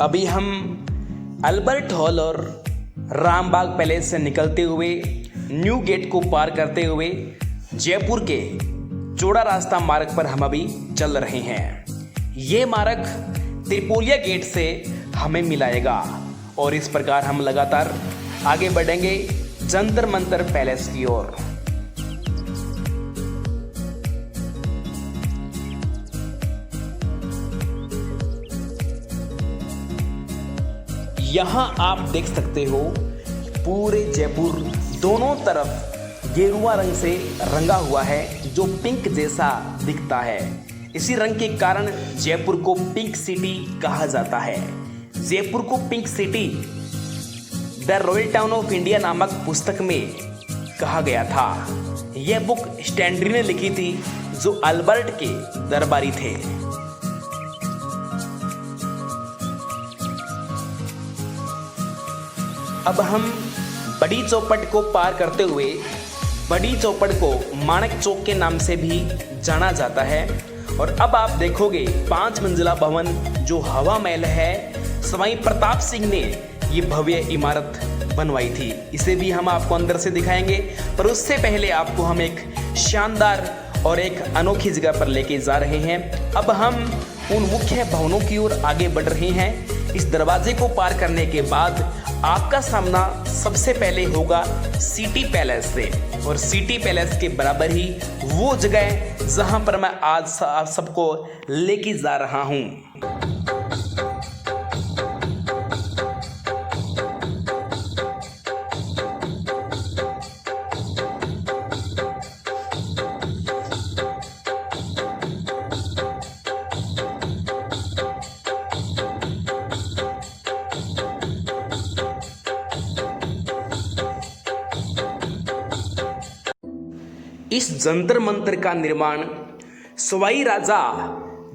अभी हम Albert hall और रामबाग पैलेस से निकलते हुए न्यू गेट को पार करते हुए जयपुर के चौड़ा रास्ता मार्ग पर हम अभी चल रहे हैं। ये मार्ग त्रिपोलिया गेट से हमें मिलाएगा और इस प्रकार हम लगातार आगे बढ़ेंगे जंतर मंतर पैलेस की ओर। यहाँ आप देख सकते हो पूरे जयपुर दोनों तरफ गेरुआ रंग से रंगा हुआ है जो पिंक जैसा दिखता है। इसी रंग के कारण जयपुर को पिंक सिटी कहा जाता है। जयपुर को pink city the royal town of India नामक पुस्तक में कहा गया था। यह बुक स्टैंडरी ने लिखी थी जो अल्बर्ट के दरबारी थे। अब हम बड़ी चौपट को पार करते हुए बड़ी चौपट को माणक चौक के नाम से भी जाना जाता है और अब आप देखोगे 5 मंजिला भवन जो हवा महल है, सवाई प्रताप सिंह ने ये भव्य इमारत बनवाई थी। इसे भी हम आपको अंदर से दिखाएंगे, पर उससे पहले आपको हम एक शानदार और एक अनोखी जगह पर लेके जा रहे हैं। अब हम उन मुख्य भवनों की ओर आगे बढ़ रहे हैं। इस दरवाजे को पार करने के बाद आपका सामना सबसे पहले होगा सिटी पैलेस से, और सिटी पैलेस के बराबर ही वो जगह है जहां पर मैं आज आप सबको लेके जा रहा हूं। इस जंतर मंतर का निर्माण सवाई राजा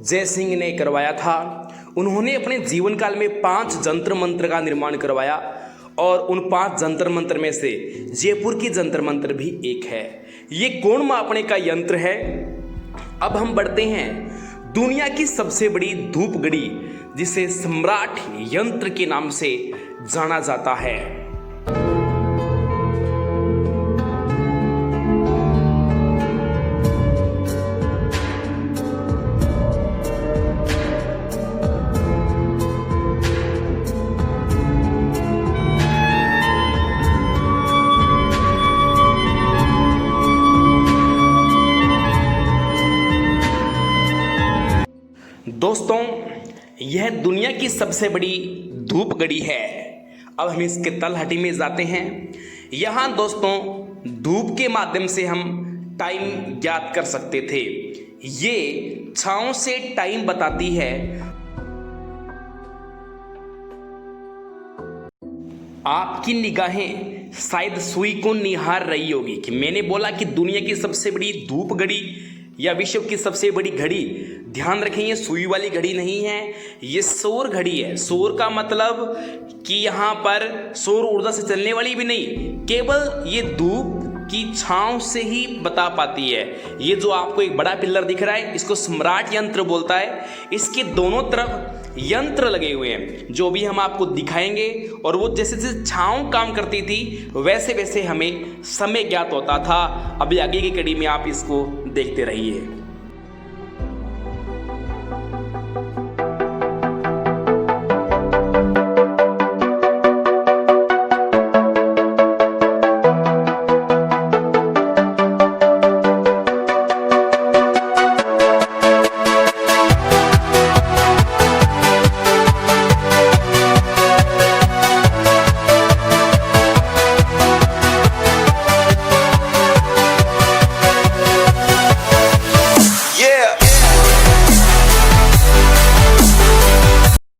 जय सिंह ने करवाया था। उन्होंने अपने जीवन काल में 5 जंतर मंत्र का निर्माण करवाया और उन 5 जंतर मंत्र में से जयपुर की जंतर मंत्र भी एक है। ये कोण मापने का यंत्र है। अब हम बढ़ते हैं दुनिया की सबसे बड़ी धूप घड़ी जिसे सम्राट यंत्र के नाम से जाना जाता है। दोस्तों, यह दुनिया की सबसे बड़ी धूप घड़ी है। अब हम इसके तलहटी में जाते हैं। यहाँ दोस्तों धूप के माध्यम से हम टाइम ज्ञात कर सकते थे। ये छांव से टाइम बताती है। आपकी निगाहें शायद सुई को निहार रही होगी कि मैंने बोला कि दुनिया की सबसे बड़ी धूप घड़ी या विश्व की सबसे बड़ी घड़ी। ध्यान रखें, ये सुई वाली घड़ी नहीं है, ये सौर घड़ी है। सौर का मतलब कि यहाँ पर सौर ऊर्जा से चलने वाली भी नहीं, केवल ये धूप की छांव से ही बता पाती है। ये जो आपको एक बड़ा पिलर दिख रहा है, इसको सम्राट यंत्र बोलता है। इसके दोनों तरफ यंत्र लगे हुए हैं जो भी हम आपको दिखाएंगे, और वो जैसे जैसे छांव काम करती थी वैसे वैसे हमें समय ज्ञात होता था। अभी आगे की कड़ी में आप इसको देखते रहिए।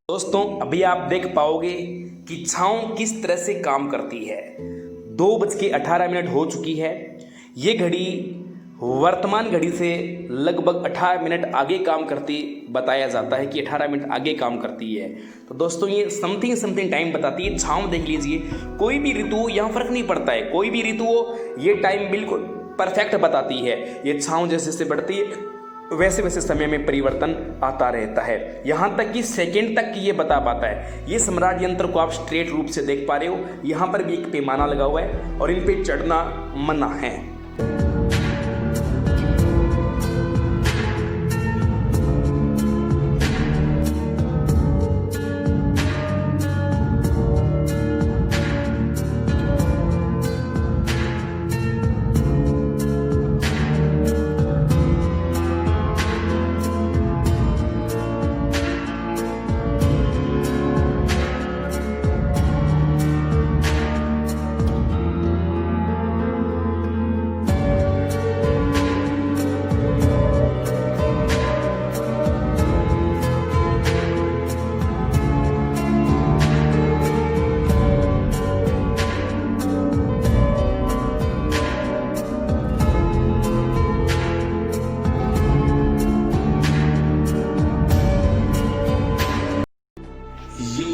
दोस्तों, अभी आप देख पाओगे कि छांव किस तरह से काम करती है। 2:18 हो चुकी है। ये घड़ी वर्तमान घड़ी से लगभग 18 मिनट आगे काम करती बताया जाता है कि 18 मिनट आगे काम करती है। तो दोस्तों ये समथिंग टाइम बताती है। छांव देख लीजिए, कोई भी ऋतु हो यहाँ फर्क नहीं पड़ता है, कोई भी ऋतु हो ये टाइम बिल्कुल परफेक्ट बताती है। ये छांव जैसे जैसे बढ़ती है वैसे वैसे समय में परिवर्तन आता रहता है, यहाँ तक कि सेकेंड तक ये बता पाता है। ये सम्राट यंत्र को आप स्ट्रेट रूप से देख पा रहे हो, यहाँ पर भी एक पैमाना लगा हुआ है और इन पे चढ़ना मना है।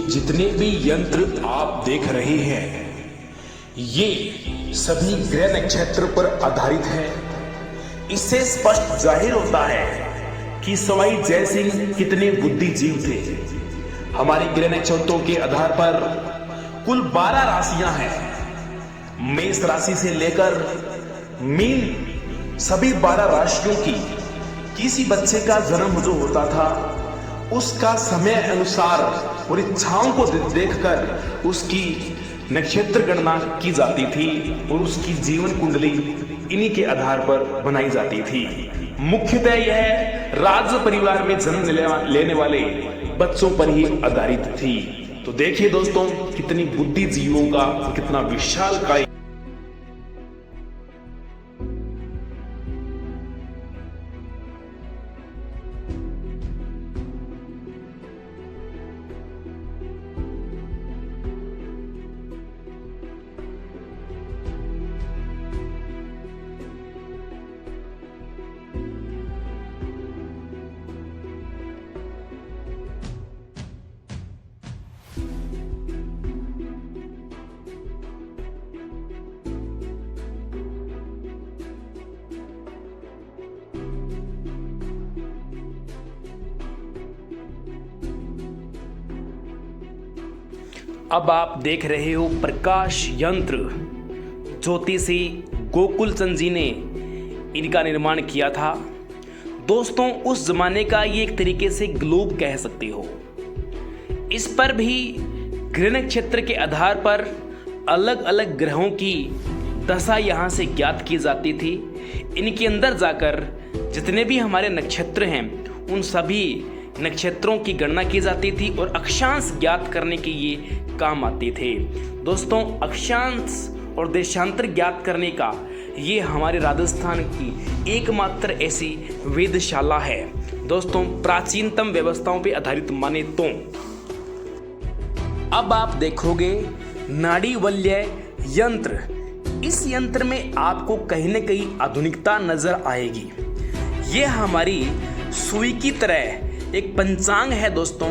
जितने भी यंत्र आप देख रहे हैं ये सभी ग्रह नक्षत्र पर आधारित है। इससे स्पष्ट जाहिर होता है कि सवाई जय सिंह कितने बुद्धिजीव थे। हमारे ग्रह नक्षत्रों के आधार पर कुल 12 राशियां हैं। मेष राशि से लेकर मीन सभी 12 राशियों की किसी बच्चे का जन्म जो होता था उसका समय अनुसार और इच्छाओं को देखकर उसकी नक्षत्र गणना की जाती थी और उसकी जीवन कुंडली इन्हीं के आधार पर बनाई जाती थी। मुख्यतः यह राज परिवार में जन्म लेने वाले बच्चों पर ही आधारित थी। तो देखिए दोस्तों, कितनी बुद्धिजीवों का कितना विशाल काय अब आप देख रहे हो प्रकाश यंत्र। ज्योतिषी गोकुल चंद जी ने इनका निर्माण किया था। दोस्तों, उस जमाने का ये एक तरीके से ग्लोब कह सकते हो। इस पर भी ग्रह नक्षत्र के आधार पर अलग अलग ग्रहों की दशा यहाँ से ज्ञात की जाती थी। इनके अंदर जाकर जितने भी हमारे नक्षत्र हैं उन सभी नक्षत्रों की गणना की जाती थी और अक्षांश ज्ञात करने के ये काम आते थे। दोस्तों, अक्षांश और देशांतर ज्ञात करने का ये हमारे राजस्थान की एकमात्र ऐसी वेधशाला है। दोस्तों, प्राचीनतम व्यवस्थाओं पर आधारित माने तो अब आप देखोगे नाड़ी वल्य यंत्र। इस यंत्र में आपको कहीं न कहीं आधुनिकता नजर आएगी। ये हमारी सुई की तरह एक पंचांग है। दोस्तों,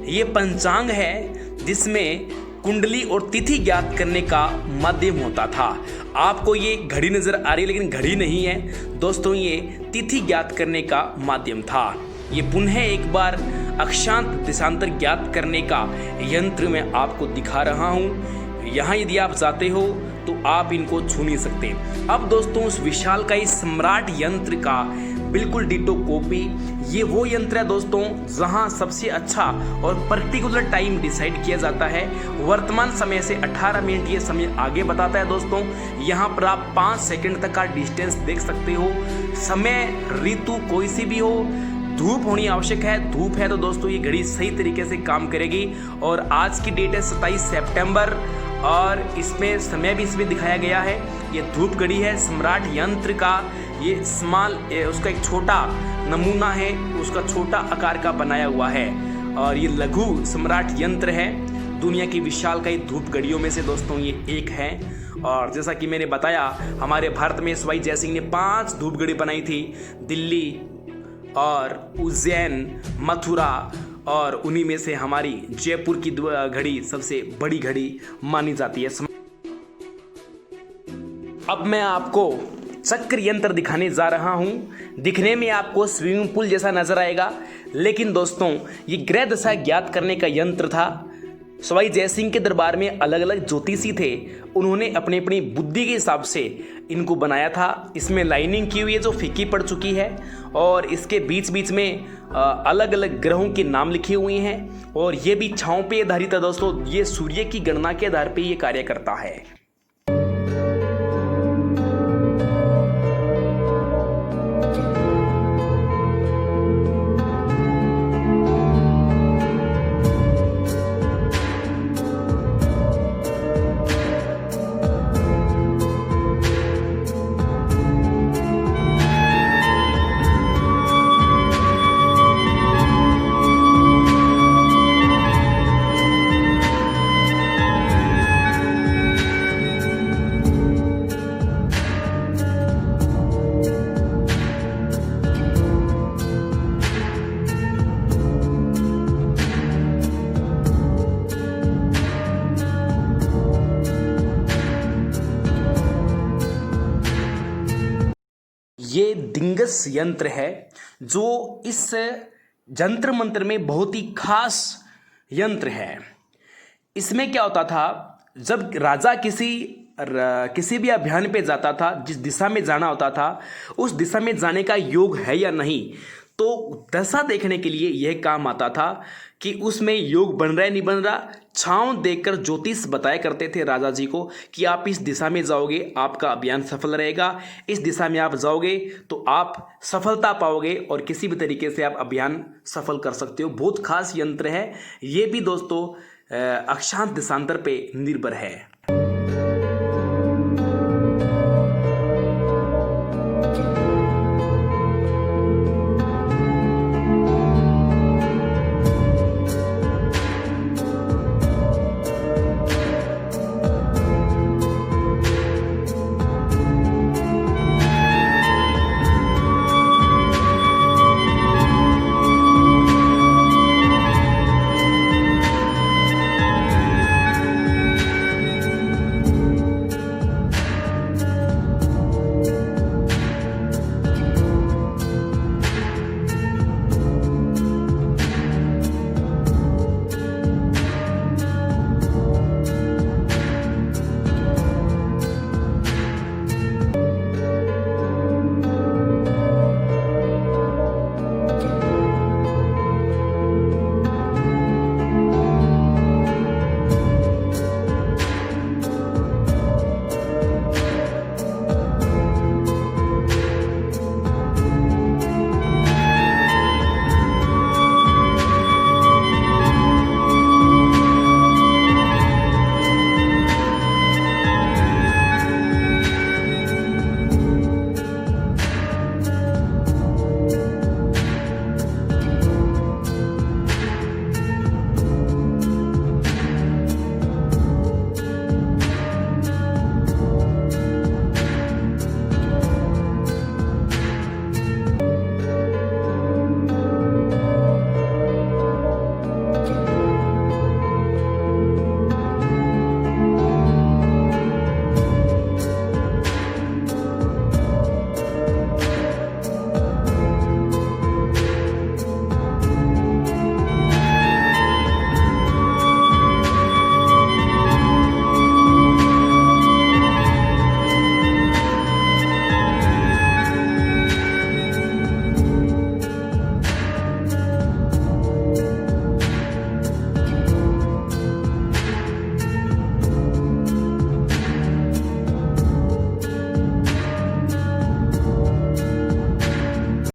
ये पंचांग है जिसमें कुंडली और तिथि ज्ञात करने का माध्यम होता था। आपको ये घड़ी नजर आ रही है लेकिन घड़ी नहीं है दोस्तों, ये तिथि ज्ञात करने का माध्यम था। ये पुनः एक बार अक्षांश देशांतर ज्ञात करने का यंत्र मैं आपको दिखा रहा हूँ। यहाँ यदि आप जाते हो तो आप इनको छू नहीं सकते। अब दोस्तों, उस विशालकाय सम्राट यंत्र का बिल्कुल डिटो कॉपी ये वो यंत्र है दोस्तों जहां सबसे अच्छा और पर्टिकुलर टाइम डिसाइड किया जाता है। वर्तमान समय से 18 मिनट ये समय आगे बताता है। दोस्तों, यहाँ पर आप 5 सेकंड तक का डिस्टेंस देख सकते हो। समय ऋतु कोई सी भी हो, धूप होनी आवश्यक है। धूप है तो दोस्तों ये घड़ी सही तरीके से काम करेगी। और आज की डेट है 27 सितंबर और इसमें समय भी इसमें दिखाया गया है। ये धूप घड़ी है सम्राट यंत्र का। ये स्मॉल उसका एक छोटा नमूना है, उसका छोटा आकार का बनाया हुआ है। और ये लघु सम्राट यंत्र है। दुनिया की विशालकाय धूप घड़ियों में से दोस्तों ये एक है। और जैसा कि मैंने बताया, हमारे भारत में सवाई जय सिंह ने 5 धूप घड़ी बनाई थी। दिल्ली और उज्जैन, मथुरा और उन्हीं में से हमारी जयपुर की घड़ी सबसे बड़ी घड़ी मानी जाती है। अब मैं आपको चक्र यंत्र दिखाने जा रहा हूं। दिखने में आपको स्विमिंग पूल जैसा नजर आएगा, लेकिन दोस्तों ये ग्रह दशा ज्ञात करने का यंत्र था। सवाई जयसिंह के दरबार में अलग अलग ज्योतिषी थे, उन्होंने अपनी अपनी बुद्धि के हिसाब से इनको बनाया था। इसमें लाइनिंग की हुई है जो फीकी पड़ चुकी है, और इसके बीच बीच में अलग अलग ग्रहों के नाम लिखे हुए हैं, और ये भी छाँव पे आधारित है दोस्तों। ये सूर्य की गणना के आधार पे ये कार्य करता है। ये दिंगस यंत्र है जो इस जंत्र मंत्र में बहुत ही खास यंत्र है। इसमें क्या होता था, जब राजा किसी भी अभियान पे जाता था, जिस दिशा में जाना होता था उस दिशा में जाने का योग है या नहीं, तो दशा देखने के लिए यह काम आता था कि उसमें योग बन रहा है नहीं बन रहा। छांव देखकर ज्योतिष बताया करते थे राजा जी को कि आप इस दिशा में जाओगे आपका अभियान सफल रहेगा, इस दिशा में आप जाओगे तो आप सफलता पाओगे, और किसी भी तरीके से आप अभियान सफल कर सकते हो। बहुत खास यंत्र है ये भी दोस्तों, अक्षांश देशांतर पे निर्भर है।